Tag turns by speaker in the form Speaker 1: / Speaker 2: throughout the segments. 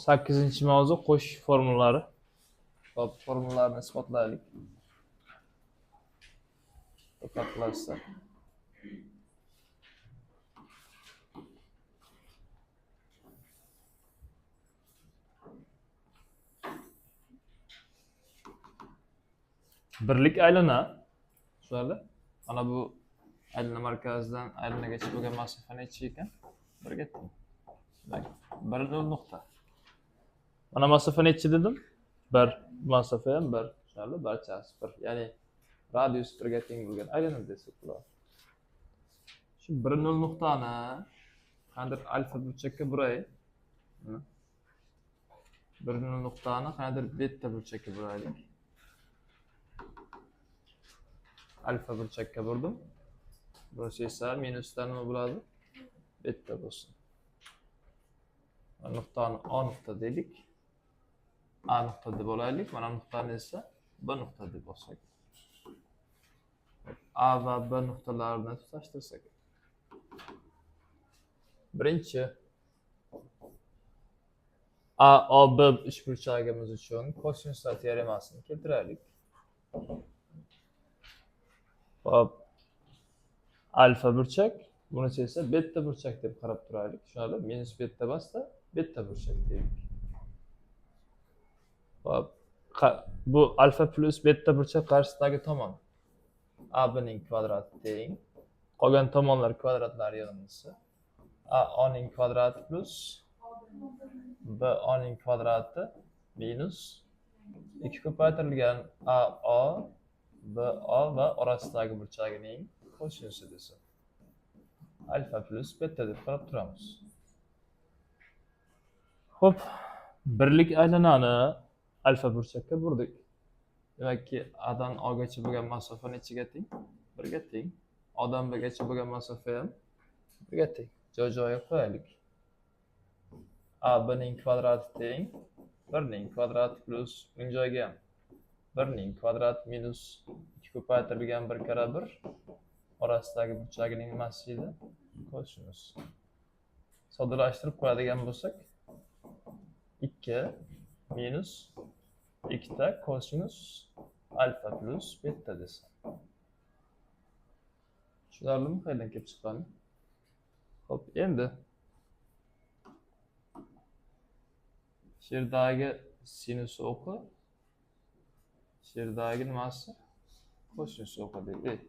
Speaker 1: 8-chi mavzu qo'shish formulalari. Hop, formulalarni isbotlaylik. Diqqat qilasizlar. Birlik aylana. Tushunarli? Mana bu aylana markazidan aylanaga bo'lgan masofa necha ekan? 1 ga teng. Demak, 1 nuqta. Mana masofa necha dedim? 1. Masofa ham 1. Tushunarli? Barchasi 1. Ya'ni radius 1 ga teng bo'lgan aylana desak bo'ladi. Shu 1 nuqtani qanday alfa burchakka buray? 1 nuqtani qanday beta burchakka buraylik? Alfa burchakka burdim. Burası esa minusdan nima bo'ladi? Beta bo'lsin. Nuqtani A nuqta deylik. A nuqta deb olaylik. Mana nuqtani esa B nuqta deb olsak. A va B nuqtalarini tutashtirsak. Birinchi A, O, B uchburchagimiz uchun kosinuslar teoremasini keltiraylik. Hop. Alfa burchak, bunisi esa beta burchak deb qarab turaylik. Tushunarli? Minus beta emasda beta burchak deylik. Hop. Bu alfa plus beta burchak qarshisidagi tomon. AB ning kvadrati teng. Qolgan tomonlar kvadratlari yig'indisi. A O ning kvadrati plus B O ning kvadrati minus 2 ko'paytirilgan A O B O va orasidagi burchagining kosinusi desa. Alfa plus beta deb qarab turamiz. Xo'p, birlik aylanani alfa burchakka burdik. Demakki, A dan O gacha bo'lgan masofa nechaga teng? 1 ga teng. O dan B gacha bo'lgan masofa ham 1 ga teng. Joy-joyiga qo'yaylik. A B ning kvadrati teng 1 ning kvadrati plus buning joyiga ham 1 ning kvadrati minus 2 ko'paytirilgan 1 kara 1 orasidagi burchagining nimasi edi? Kosinus. Soddalashtirib qo'yadigan bo'lsak 2 minus 2 ta kosinus alfa plus beta desa. Tushunarlimi qayerdan kelib chiqqani? Xo'p, endi sherdagi sinus o'qi, sherdagi nimasi? Kosinus o'qi deylik.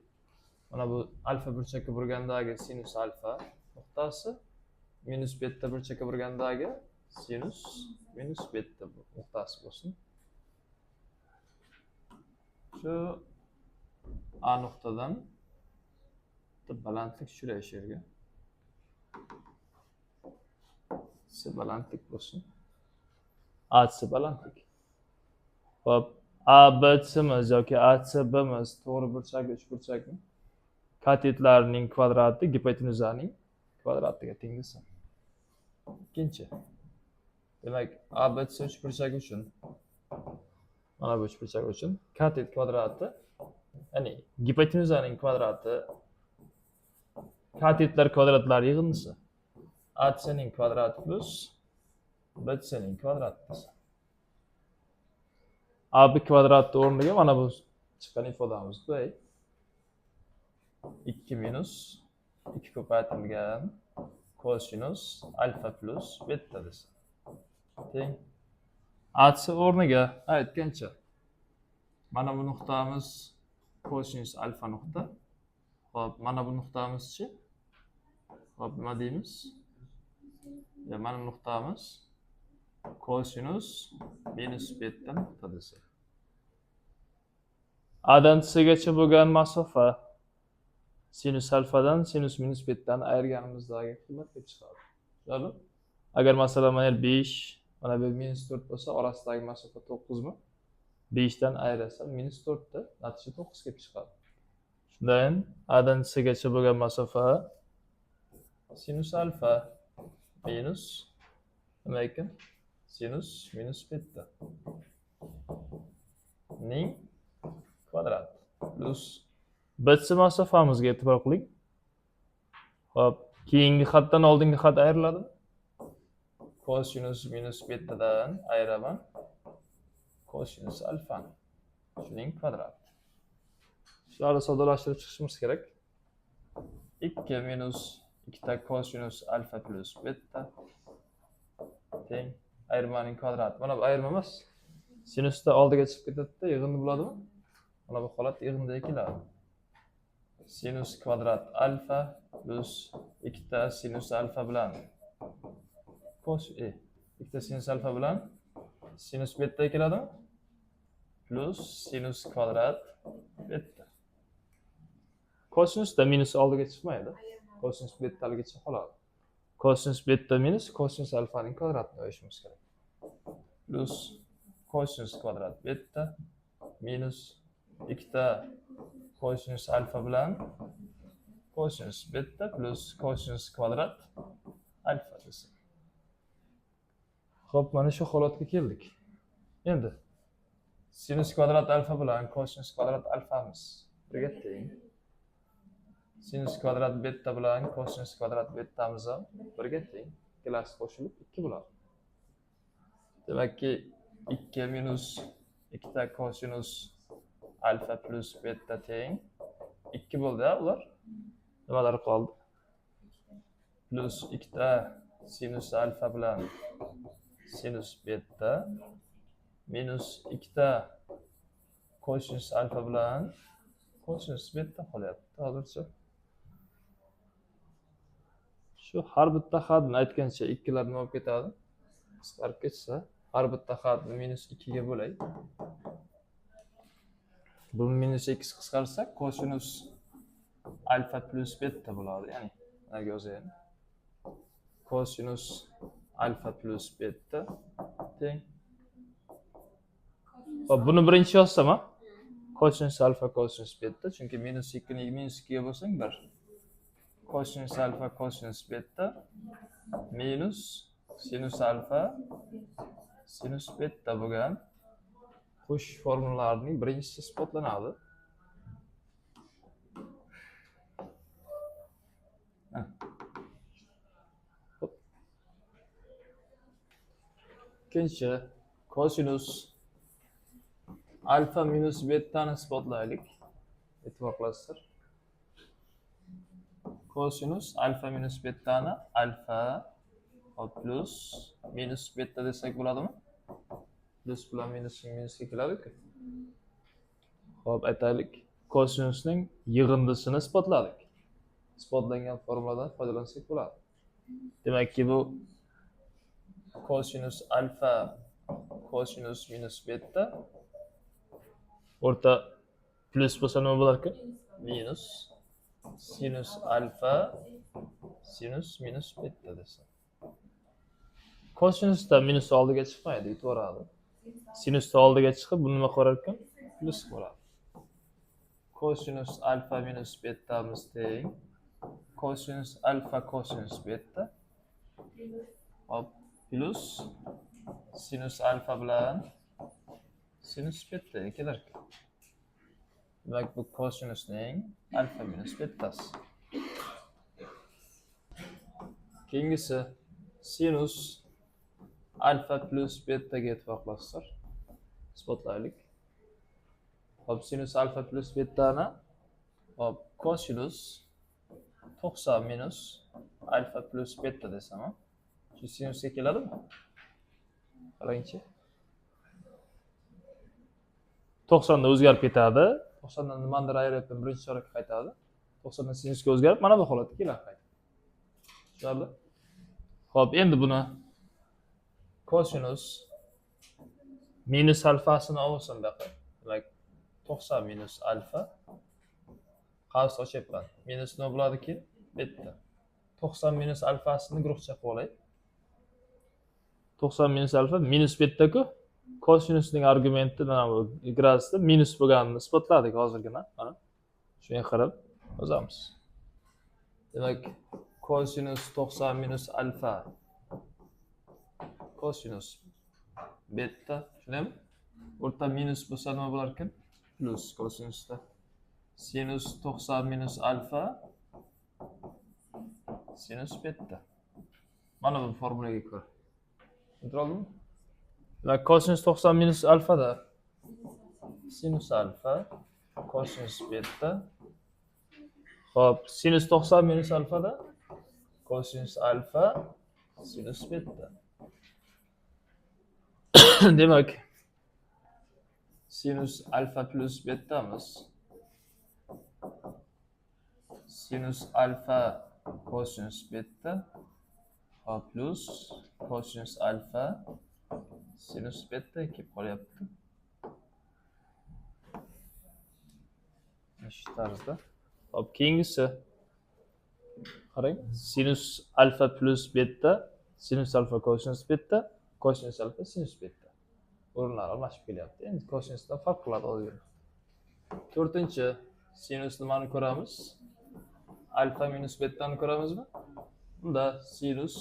Speaker 1: Mana bu alfa burchakka burgandagi sinus alfa nuqtasi minus beta burchakka burgandagi sinus minus beta nuqtasi bo'lsin. Shu A nuqtadan balandlik shulay sherga. C balandlik bo'lsin. AC balandlik. Hop, ABC'miz yoki ACB'miz to'g'ri burchak, uchburchakmi? Katetlarining kvadrati gipotenuzaning kvadratiga teng desa. Ikkinchi. Demak, ABC uchburchak uchun mana bu uchburchak uchun katet kvadrati, ya'ni gipotenuzaning kvadrati katetlar kvadratlari yig'indisi. AC ning kvadrati plus BC ning kvadrati desa. AB kvadratni o'rniga mana bu chiqqan ifodamizni qo'yaylik. 2 minus 2 ko'paytirilgan kosinus alfa plus beta desa. Teng. AC o'rniga aytgancha mana bu nuqtamiz kosinus alfa nuqta. Hop, mana bu nuqtamizchi? Hop, nima deymiz? Mana nuqtamiz kosinus minus beta nuqta desa. A dan C gacha bo'lgan masofa sinus alfadan sinus minus betani ayirganimizdagi qiymat kelib chiqadi. Tushunarli? Agar masalan mana 5, mana bu minus 4 bo'lsa, orasidagi masofa 9 mi? 5 dan ayirasam minus 4 da natija 9 kelib chiqadi. Shundan A dan C gacha bo'lgan masofa sinus alfa minus nima ekan? Sinus minus beta ning kvadrat plus BC masofamizga e'tibor qiling. Hop, keyingi xatdan oldingi xat ayriladi. kosinus minus betadan ayiraman kosinus alfani. Shuning kvadrat. Shularni soddalashtirib chiqishimiz kerak. 2 minus 2 kosinus alfa plus beta teng ayirmaning kvadrati. Mana bu ayirma emas. Sinusda oldiga chiqib ketadi-da, yig'indi bo'ladimi? Mana bu holat yig'inda keladi. Sinus kvadrat alfa plus 2 sinus alfa bilan ikkita sinus alfa bilan sinus beta keladimi? Plus sinus kvadrat beta. Kosinus da minus oldiga chiqmaydi. Kosinus betaligacha qoladi. Kosinus beta minus kosinus alfaning kvadratini yo'yishimiz kerak. Plus kosinus kvadrat beta minus 2 kosinus alfa bilan kosinus beta plus kosinus kvadrat alfa desak. Xo'p, mana shu holatga keldik. Endi sinus kvadrat alfa bilan kosinus kvadrat alfamiz birga teng. Sinus kvadrat beta bilan kosinus kvadrat betamiz ham birga teng. Ikkalasi qo'shilib 2 bo'ladi. Demakki 2 minus 2 kosinus alfa plus beta teng 2 bo'ldi-a ular. Nimalar qoldi? Plus 2 sinus alfa bilan sinus beta minus 2 kosinus alfa bilan kosinus beta qolyapti hozircha. Shu har bitta xatni aytgancha 2 lar nima bo'lib ketadi? Qisqarib ketsa, har bitta xatni minus 2 ga bo'lay. Bu minus 2 qisqarsa kosinus alfa plus beta bo'ladi, ya'ni mana yozaylik. Kosinus alfa plus beta teng. Hop, buni birinchi yozsam, kosinus alfa kosinus beta, chunki minus 2 ni minus 2 ga bo'lsang 1. Kosinus alfa kosinus beta minus sinus alfa sinus beta bo'lgan qo'shish formulalarining birinchisi isbotlanadi. Ikkinchi kosinus alfa minus betani isbotlaylik. E'tibor qilasizlar. Kosinus alfa minus betani alfa plus minus beta desak bo'ladimi? Plus bilan minusga keladi-ku. Xo'p, aytaylik. Kosinusning yig'indisini isbotladik. Isbotlangan formuladan foydalansak bo'ladi. Demakki bu kosinus alfa kosinus minus beta o'rta plus bo'lsa nima bo'lar-ku? Minus sinus alfa sinus minus beta desa. Kosinusda minus oldiga chiqmaydi, yutaveradi. Sinusda oldiga chiqib, buni nima qilar ekan? Plus bo'ladi. Kosinus alfa minus betamiz teng kosinus alfa kosinus beta hop plus sinus alfa bilan sinus beta kelar. Demak bu kosinusning alfa minus betasi. Keyingisi sinus alfa plus betaga e'tibor qilasizlar. Isbotlaylik. Hop, sinus alfa plus betani hop kosinus 90 minus alfa plus beta desam, shu sinusga keladimi? Qarangchi. 90 da o'zgarib ketadi. 90 dan nimadir ayirib birinchi chorakka qaytadi. 90 dan sinusga o'zgarib mana bu holatga keladi. Tushunarli? Hop, endi buni kosinus minus alfasini olsam buyoqqa. Demak 90 minus alfa qavs ochyapman. Minus nima bo'ladiki? Beta. 90 minus alfasini guruhcha qilib olay. 90 minus alfa minus beta-ku kosinusning argumenti mana bu gradusda minus bo'lganini isbotladik hozirgina. Mana shunga qarab yozamiz. Demak, kosinus 90 minus alfa kosinus beta, shunami? O'rta minus bo'lsa nima bo'lar ekan? Plus kosinusda. Sinus 90 minus alfa sinus beta. Mana bu formulaga ko'ra. Tushundingmi? Demak, kosinus 90 minus alfada sinus alfa kosinus beta. Hop, sinus 90 minus alfada kosinus alfa sinus beta. Demak, sinus alfa plus betamiz. Sinus alfa kosinus beta plus kosinus alfa sinus beta kelib qolyapti. Shu tarzda. Hop, keyingisi qarang, sinus alfa plus beta, sinus alfa kosinus beta, kosinus alfa sinus beta. O'rinlar almashib kelyapti. Endi kosinusdan farq qiladi oddiy. 4-chi sinus nimani ko'ramiz? Alfa minus betani ko'ramizmi? Bunda sinus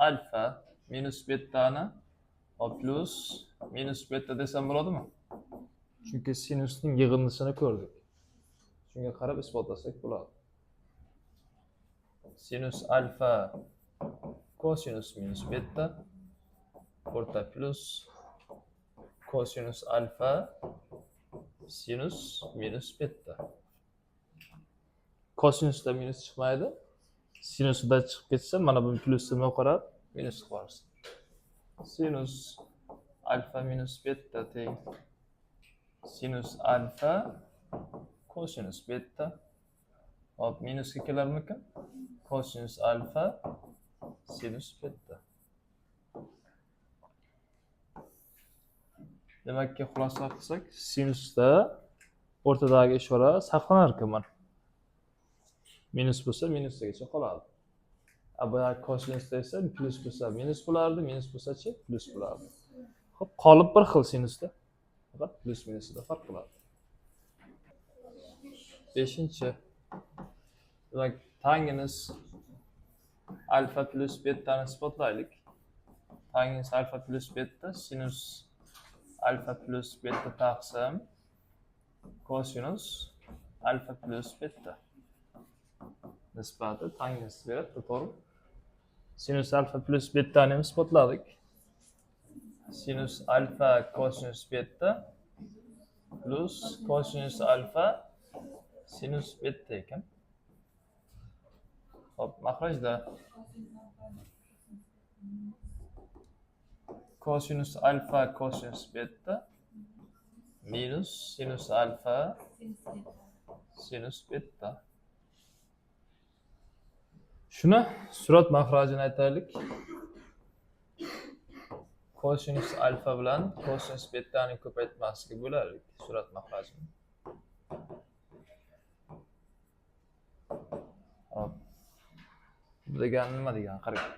Speaker 1: alfa minus betani plus minus beta desam bo'ladimi? Chunki sinusning yig'indisini ko'rdik. Shunga qarab isbotlasak bo'ladi. Sinus alfa kosinus minus beta o'rta plus kosinus alfa sinus minus beta. Kosinusda minus chiqmaydi. Sinusda chiqib ketsa, mana bu plusni nima qarab minus qilamiz. Sinus alfa minus beta teng sinus alfa kosinus beta. Hop, minusga kelarmikan? Kosinus alfa sinus beta. Demakki, xulosa qilsak, sinusda o'rtadagi ishora saqlanar ekan. Minus bo'lsa, minusgacha qoladi. Bu kosinusda esa plus bo'lsa minus bo'lardi, minus bo'lsa-chi plus bo'lardi. Xo'p, qolib bir xil sinusda. Faqat plus minusda farq qiladi. 5-chi. Demak, tangens alfa plus betani isbotlaylik. Tangens alfa plus beta sinus alfa plus beta taqsim kosinus alfa plus beta. Nisbati tangens beradi, to'g'ri? Sinus alfa plus betani isbotladik. Sinus alfa kosinus beta plus kosinus alfa sinus beta ekan. Hop, mahrajda kosinus alfa kosinus beta minus sinus alfa sinus beta. Shuni surat mahrajini aytaylik. Kosinus alfa bilan kosinus betani ko'paytmasiga bo'laylik surat mahrajini. Hop. Bu degani nima degani qarang.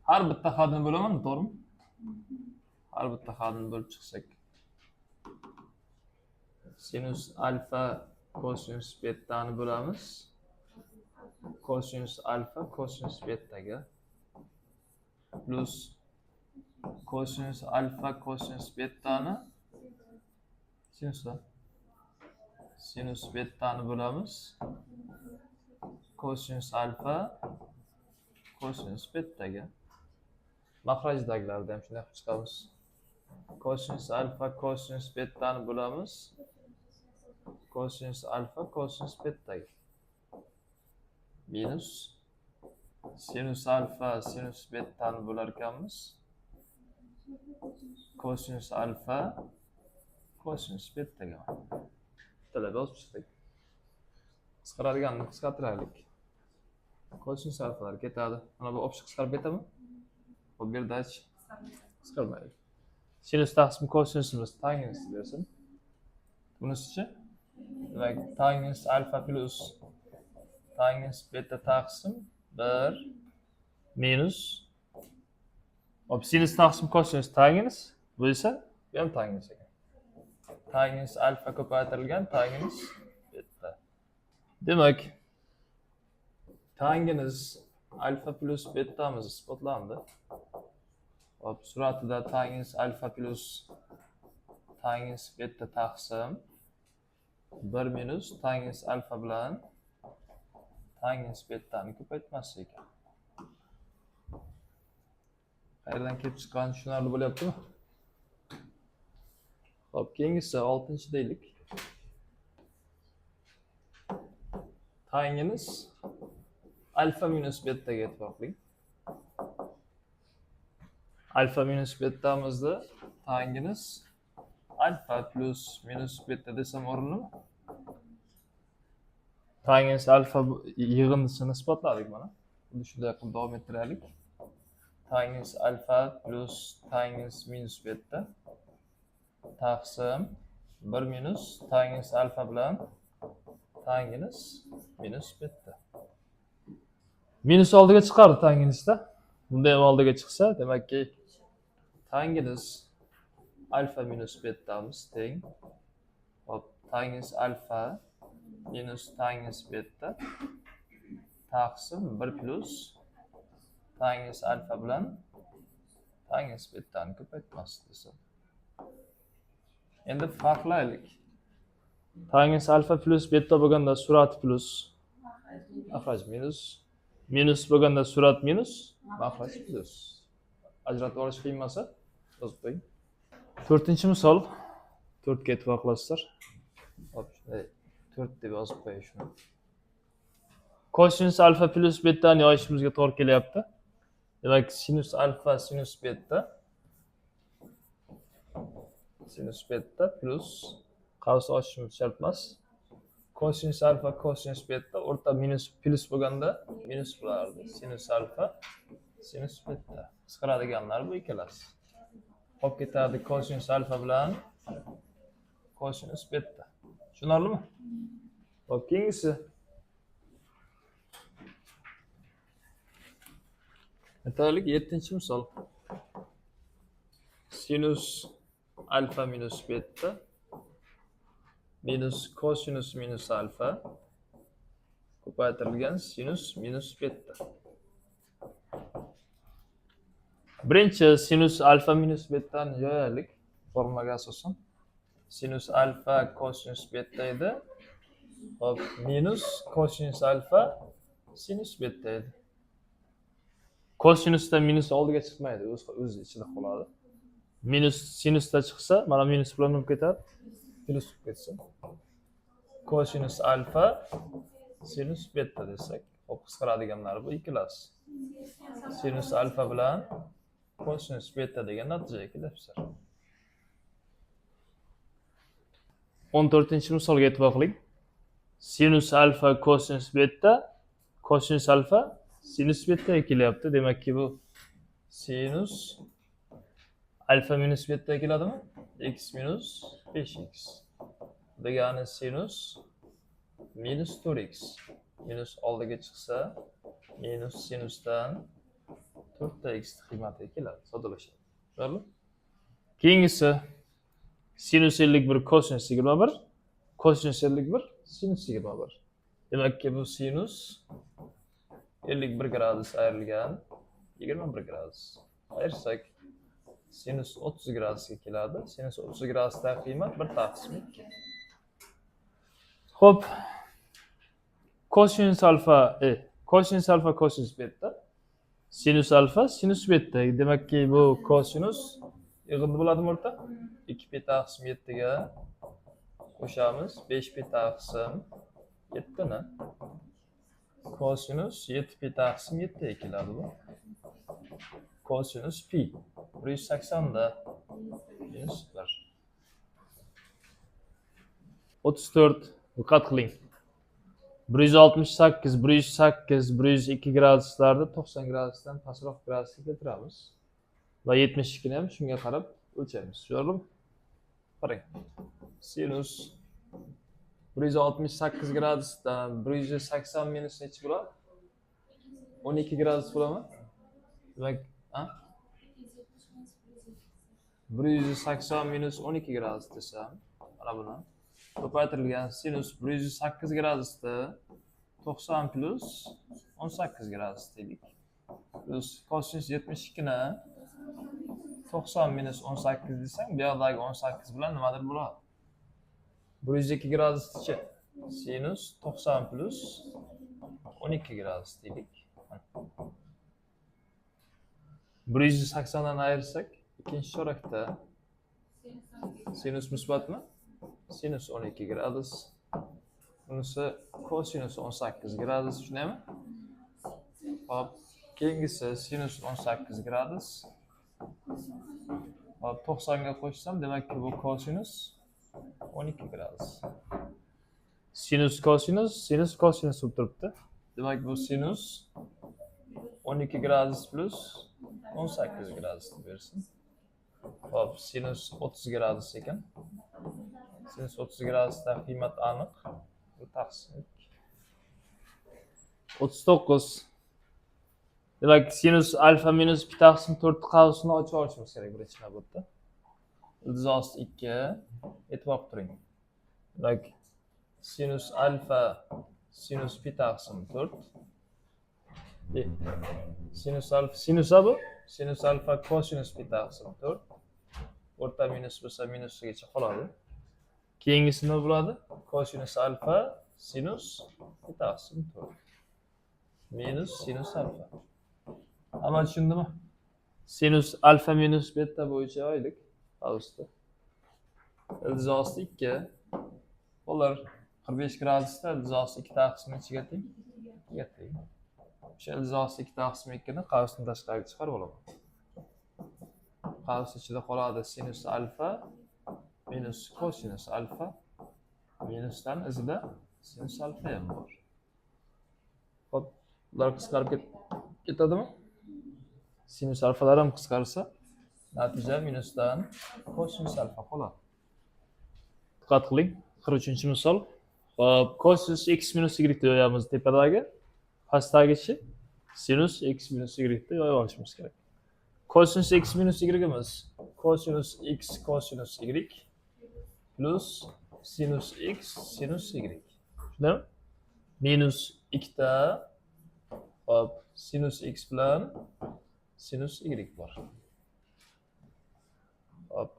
Speaker 1: Har bitta xadni bo'laman, to'g'rimi? Har bitta xadni bo'lib chiqsak. Sinus alfa kosinus betani bo'lamiz. Kosinus alfa kosinus betaga plus kosinus alfa kosinus betani sinus betani bo'lamiz. Kosinus alfa kosinus betaga. Mahrajdagilarni ham shunday qilib chiqamiz. Kosinus alfa kosinus betani bo'lamiz. Kosinus alfa kosinus betaga. Minus sinus alfa sinus betani bo'lar ekanmiz. Kosinus alfa kosinus betaga. Talab yozib chiqdik. Qisqaradiganini qisqartiraylik. Kosinus alfalar ketadi. Mana bu option qisqarib ketadimi? Bu yerdachi qisqarmaydi. Sinus taqsim kosinusimiz tangens bersin. Bunisi-chi? Demak, tangens alfa plus tangens beta taqsim 1 minus sinus taqsim kosinus tangens, bu esa bu ham tangens ekan. Tangens alfa ko'paytirilgan tangens beta. Demak, tangens alfa plus betamiz isbotlandi. Hop, suratida tangens alfa plus tangens beta taqsim 1 minus tangens alfa bilan tangens betani ko'paytmasi ekan. Qayerdan kelib chiqqani tushunarli bo'lyaptimi? Xo'p, keyingisi 6-chi deylik. Tangimiz alfa minus betaga e'tibor qiling. Alfa minus betamizda tangimiz alfa plus minus beta desam o'rinlimi? Tangimiz alfa yig'indisini isbotladik mana. Buni shunday qilib davom ettiraylik. Tangimiz alfa plus tangimiz minus beta taqsim 1 minus tangimiz alfa bilan tangimiz minus beta. Minus oldiga chiqardi tangimizda. Bunda ham oldiga chiqsa, demakki tangimiz alfa minus betamiz teng. Hop, tangimiz alfa minus tangimiz beta taqsim 1 plus tangimiz alfa bilan tangimiz betani ko'paytmas desam. Endi farqlaylik. Tangimiz alfa plus beta bo'lganda surat plus maxraj minus, minus bo'lganda surat minus, maxraj plus. Ajratib olish qiyin bo'lsa, yozib qo'ying. 4-misol 4 ga e'tibor qilasizlar. Hop, shunday 4 deb yozib qo'ying shuni. Kosinus alfa plus betani yozishimizga to'g'ri kelyapti. Demak, sinus alfa sinus beta plus qavs ochishimiz shart emas. Kosinus alfa kosinus beta o'rta minus plus bo'lganda minus bo'lardi. Sinus alfa sinus beta. Qisqaradiganlar bu ikkalasi. Qolib ketadi kosinus alfa bilan kosinus beta. Tushunarlimi? Hop, keyingisi. Aytaylik 7-misol. Sinus alfa minus beta minus kosinus minus alfa ko'paytirilgan sinus minus beta. Birinchi sinus alfa minus betani yoyaylik formulaga asosan. Sinus alfa kosinus beta edi. Hop, minus kosinus alfa sinus beta edi. Kosinusdan minus oldiga chiqmaydi, o'z ichida qoladi. Minus sinusda chiqsa, mana minus bilan bo'lib ketadi. Plus bo'lib ketsa. Kosinus alfa sinus beta desak, hop, qisqaradiganlar bu ikkalasi. Sinus alfa bilan kosinus beta degan natijaga kelibsizlar. 14-misolga e'tibor qiling. Sinus alfa kosinus beta kosinus alfa sinus beta kelyapti. Demakki bu sinus alfa minus beta keladimi? X minus 5x. Degani sinus minus 4x. Minus oldiga chiqsa, minus sinusdan 4x qiymati keladi. Soddalashadi. To'g'rimi? Keyingisi sinus 51 kosinus 21, kosinus 51 sinus 21. Demakki bu sinus 51 gradus ayrilgan 21 gradus. Ayirsak sinus 30 gradusga keladi. Sinus 30 gradusdagi qiymat 1 taqsim 2. Xo'p. Kosinus alfa kosinus beta sinus alfa sinus beta. Demakki bu kosinus yig'indi bo'ladimi o'rta? 2 taqsim 7 ga qo'shamiz 5 taqsim 7 ni. Kosinus 7 taqsim 7 keladi bu. Kosinus pi 180 da minus 1. 34 diqqat qiling. 168, 108, 102 graduslarda 90 gradusdan pastroq gradusga keltiramiz. Va 72 ni ham shunga qarab o'lchaymiz. Tushunarlimi? Qarang. Sinus 168 gradusdan 180 minus necha bo'ladi? 12 gradus bo'ladimi? Demak, 180 minus 12 gradus desam, mana buni ko'paytirilgan sinus 108 gradusda 90 plus 18 gradus deylik. Plus kosinus 72 ni 90 minus 18 desang, bu yoqdagi 18 bilan nimadir bo'ladi. 102 graduscha sinus 90 plus 12 gradus deylik. 180 dan ayırsak ikinci chorakda sinus musbatmi? Sinus 12 gradus. Bunisi kosinus 18 gradus, tushunaymi? Hop, keyingisi sinus 18 gradus. Hop, 90 ga qo'shsam, demakki bu kosinus 12 gradus. Sinus kosinus bo'lib turibdi. Demak bu sinus 12 gradus plus 18 gradus deb bersin. Hop, sinus 30 gradus ekan. Sinus 30 gradusda qiymat aniq. Bu taqsim 39. Demak, sinus alfa minus pi taqsim 4 qavsini ochib olishimiz kerak birinchi navbatda. Ildiz 2 e'tibor turing. Demak, sinus alfa sinus pi taqsim 4. Sinus bu? Sinus alfa kosinus pi taqsim 4. O'rta minus bo'lsa minusigacha qoladi. Keyingisi nima bo'ladi? Kosinus alfa sinus pi taqsim 4. Minus sinus alfa. Hamma tushundimi? Sinus alfa minus beta bo'yicha oylik qavsda. Ildiz 2. Ular 45 gradusda ildiz 2 taqsim ichiga teng. O'sha ildiz 2 taqsim 2 ni qavsni tashqariga chiqarib olaman. Qavs ichida qoladi sinus alfa minus kosinus alfa. Minusdan izida sinus alfa ham bor. Hop, ular qisqarib ketadimi? Sinus alfalar ham qisqarsa, natija minusdan kosinus alfa qoladi. Diqqat qiling. 43-misol. Hop, kosinus x minus y deb yoyamiz tepadagi. Pastdagichi sinus x minus y deb yoyib olishimiz kerak. Kosinus x minus y imiz kosinus x kosinus y plus sinus x sinus y. Shundaymi? Minus 2 ta hop, sinus x bilan sinus y bor. Hop.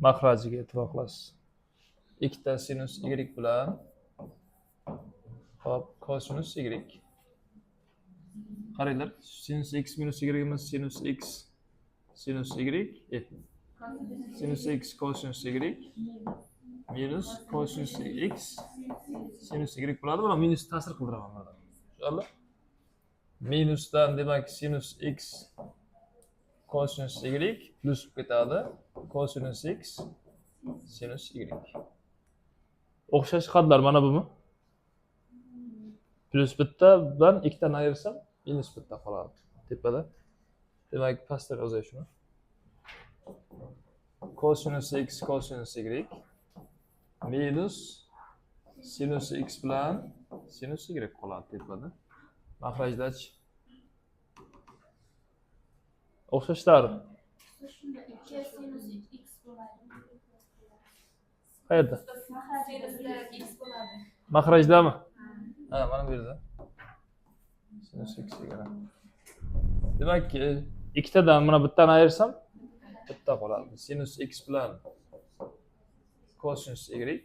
Speaker 1: Maxrajiga e'tibor qilasiz. 2 ta sinus y bilan hop, kosinus y. Qaranglar, sinus x minus y imiz sinus x sinus y. Sinus x kosinus y minus kosinus x sinus y bo'ladi. Buni minus ta'sir qildiraman mana. Inshaalloh. Minusdan demak sinus x kosinus y plus ketadi kosinus x sinus y. O'xshash qadlar mana bumi? Plus bitta bilan 2 dan ayirsam minus bitta qoladi tepada. Demak, pastda yozay shuni. Kosinus x kosinus y minus sinus x bilan sinus y qoladi tepada. Maxrajdachi o'xshashlar. Qayerda? Maxrajdami? Ha, mana bu yerda. Sinus x y. Demak, ikkitadan mana bittani ayirsam bitta qoladi. Sinus x bilan kosinus y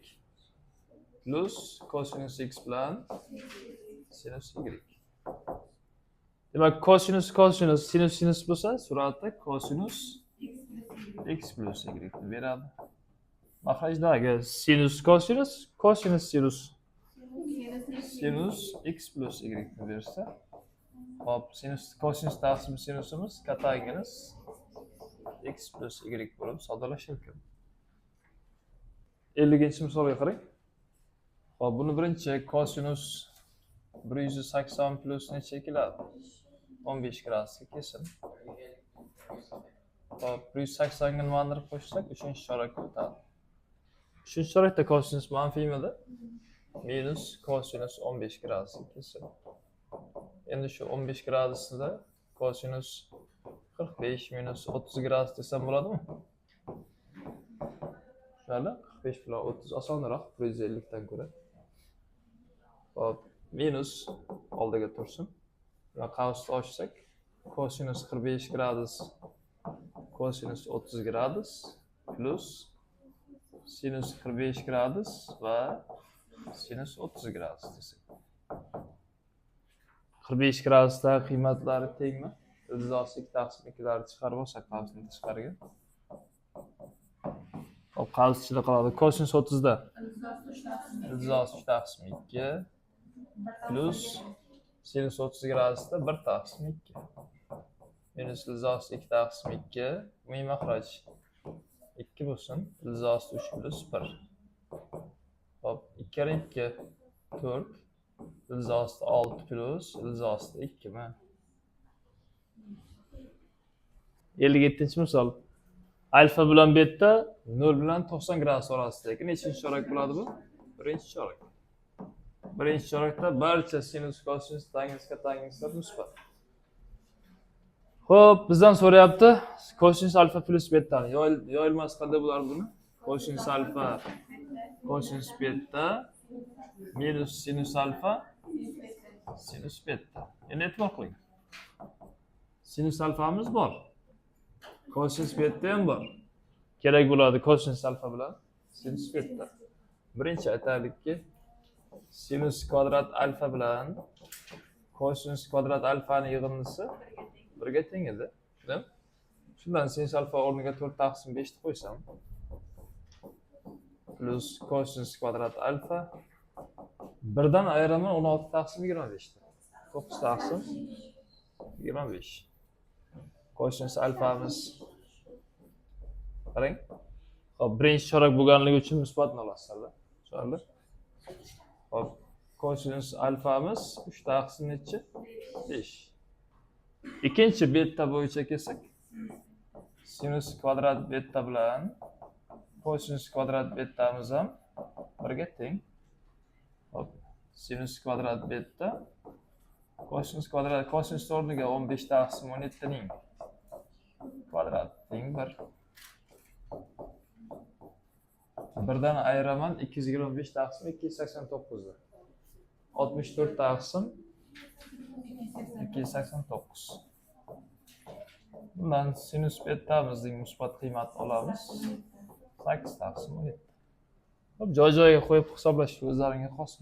Speaker 1: plus kosinus x bilan sinus y. Demak, kosinus sinus bo'lsa, suratda kosinus x plus y deb beradi. Maxrajdagi sinus sinus x plus y deb bersa, hop, sinus kosinus taqsim sinusimiz katagimiz x plus y bo'lib soddalashar ekan. 50-misolga qarang. Hop, buni birinchi kosinus 180 plus necha keladi? 15 gradusga kesin. Hop, 180 ga nimani qo'shsak, 3-chorakka o'tadi. 3-chorakda kosinus manfiymidi? Minus kosinus 15 gradusga kesin. Endi shu 15 gradusda kosinus 45 minus 30 gradus desam bo'ladimi? Shunday 45 bilan 30 osonroq 150 dan ko'ra. Hop, minus oldiga tursin. Va qavsni ochsak, kosinus 45 gradus kosinus 30 gradus plus sinus 45 gradus va sinus 30 gradus desak. 45 gradusda qiymatlari tengmi? ildizosi 2 taqsim 2larni chiqarib olsak qavsni tashqariga. Hop, qavs ichida qoladi. Kosinus 30 da. Ildizosi 3 taqsim 2 plus sinus 30 gradusda 1 taqsim 2. Minus ildizosi 2 taqsim 2. Umumiy mahraj 2 bo'lsin. Ildizosi 3 plus 1. Hop, 2 kere 2 4. İldizosi 6 plus ildizosi 2 mi? 57-chi misol. Alfa bilan beta 0 bilan 90 gradus orasidagi nechinchi chorak bo'ladi bu? Birinchi chorak. Birinchi chorakda barcha sinus, kosinus, tangens, kotangenslar musbat. Xo'p, bizdan so'rayapti kosinus alfa plus betani. Yoyilmasi qanday bo'lar buni? Kosinus alfa, kosinus beta minus sinus alfa, sinus beta. Endi e'tibor qiling. Sinus alfamiz bor. Kosinus beta ham bor. Kerak bo'ladi kosinus alfa bilan sinus beta. Birinchi aytaylikki, sinus kvadrat alfa bilan kosinus kvadrat alfani yig'indisi 1 ga teng edi. Shundan sinus alfa o'rniga 4 taqsim 5 ni qo'ysam plus kosinus kvadrat alfa 1 dan ayiraman 16 taqsim 25 da. 9 taqsim 25. Kosinus alfamiz qarang. Hop, birinchi chorak bo'lganligi uchun musbatni olasizlar. Tushunarli? Hop, kosinus alfamiz 3 taqsim nechi? 5. Ikkinchi beta bo'yicha kelsak, sinus kvadrat beta bilan kosinus kvadrat betamiz ham 1 ga teng. Hop, sinus kvadrat beta kosinus o'rniga 15 taqsim 17 ning kvadrat teng 1. 1 dan ayiraman 225 taqsim 289 da. 64 taqsim 289. Bundan sinus betamizning musbat qiymatini olamiz. 8 taqsim 17. Hop, joy-joyiga qo'yib hisoblash o'zlaringizga xos.